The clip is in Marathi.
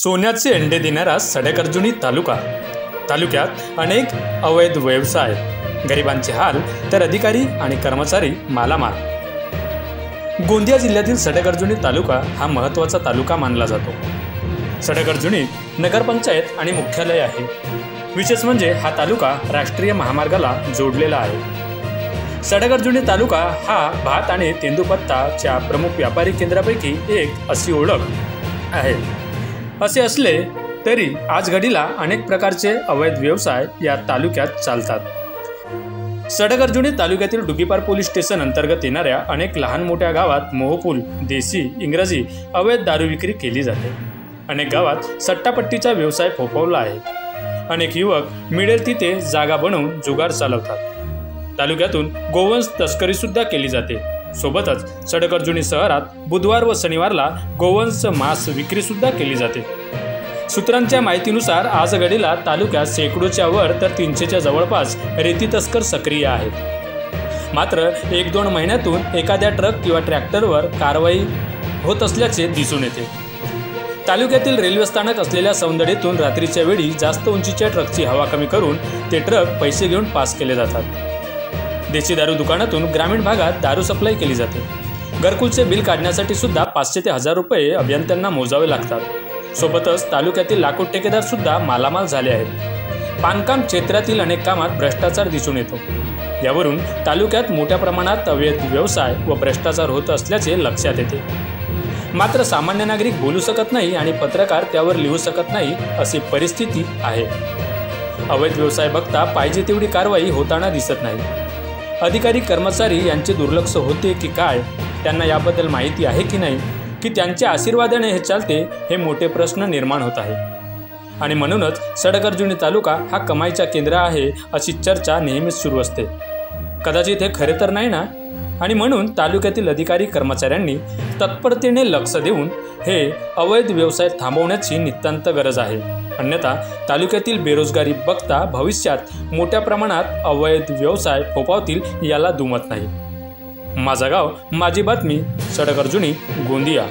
सोन्याचे अंडे देणारा सडक-अर्जुनी तालुक्यात अनेक अवैध व्यवसाय, गरिबांचे हाल तर अधिकारी आणि कर्मचारी मालामाल। गोंदिया जिल्ह्यातील सडक-अर्जुनी तालुका हा महत्त्वाचा तालुका मानला जातो। सडक-अर्जुनीत नगरपंचायत आणि मुख्यालय आहे। विशेष म्हणजे हा तालुका राष्ट्रीय महामार्गाला जोडलेला आहे। सडक-अर्जुनी तालुका हा भात आणि तेंदूपत्ताच्या प्रमुख व्यापारी केंद्रापैकी एक अशी ओळख आहे। असे असले तरी आज घडीला अनेक प्रकारचे अवैध व्यवसाय या तालुक्यात चालतात। सडक-अर्जुनी तालुक्यातील डुकीपार पोलीस स्टेशन अंतर्गत येणाऱ्या अनेक लहान मोठ्या गावात मोहफूल, देशी, इंग्रजी अवैध दारू विक्री केली जाते। अनेक गावात सट्टापट्टीचा व्यवसाय फोफावला आहे। अनेक युवक मिळेल तिथे जागा बनवून जुगार चालवतात। तालुक्यातून गोवंश तस्करी सुद्धा केली जाते। सोबतच सडक-अर्जुनी शहरात बुधवार व शनिवारला गोवंश मांस विक्री सुद्धा केली जाते। सूत्रांच्या माहितीनुसार आज घडीला तालुक्यात शेकडोच्या वर तर 300च्या जवळपास रेती तस्कर सक्रिय आहेत। मात्र 1-2 महिन्यातून एखाद्या ट्रक किंवा ट्रॅक्टरवर कारवाई होत असल्याचे दिसून येते। तालुक्यातील रेल्वे स्थानक असलेल्या सौंदडेतून रात्रीच्या वेळी जास्त उंचीच्या ट्रकची हवा कमी करून ते ट्रक पैसे घेऊन पास केले जातात। देशी दारू दुकानातून ग्रामीण भागात दारू सप्लाय केली जाते। घरकुलचे बिल काढण्यासाठी सुद्धा 500 ते 1000 रुपये अभियंत्यांना मोजावे लागतात। सोबतच तालुक्यातील लाखो ठेकेदार सुद्धा मालामाल झाले आहेत। बांधकाम क्षेत्रातील अनेक कामात भ्रष्टाचार दिसून येतो। यावरून तालुक्यात मोठ्या प्रमाणात अवैध व्यवसाय व भ्रष्टाचार होत असल्याचे लक्षात येते। मात्र सामान्य नागरिक बोलू शकत नाही आणि पत्रकार त्यावर लिहू शकत नाही अशी परिस्थिती आहे। अवैध व्यवसाय बघता पाहिजे तेवढी कारवाई होताना दिसत नाही। अधिकारी कर्मचारी यांचे दुर्लक्ष होते की काय, त्यांना याबद्दल माहिती आहे की नाही, की त्यांच्या आशीर्वादाने हे चालते, हे मोठे प्रश्न निर्माण होत आहे। आणि म्हणूनच सडक-अर्जुनी तालुका हा कमाईचा केंद्र आहे अशी चर्चा नेहमीच सुरू असते। कदाचित हे खरे तर नाही ना, आणि म्हणून तालुक्यातील अधिकारी कर्मचाऱ्यांनी तत्परतेने लक्ष देऊन हे अवैध व्यवसाय थांबवण्याची नितांत गरज आहे। अन्यथा तालुक्यातील बेरोजगारी बघता भविष्यात मोठ्या प्रमाणात अवैध व्यवसाय फोफावतील याला दुमत नाही। माझा गाव माझी बातमी, सडक-अर्जुनी, गोंदिया।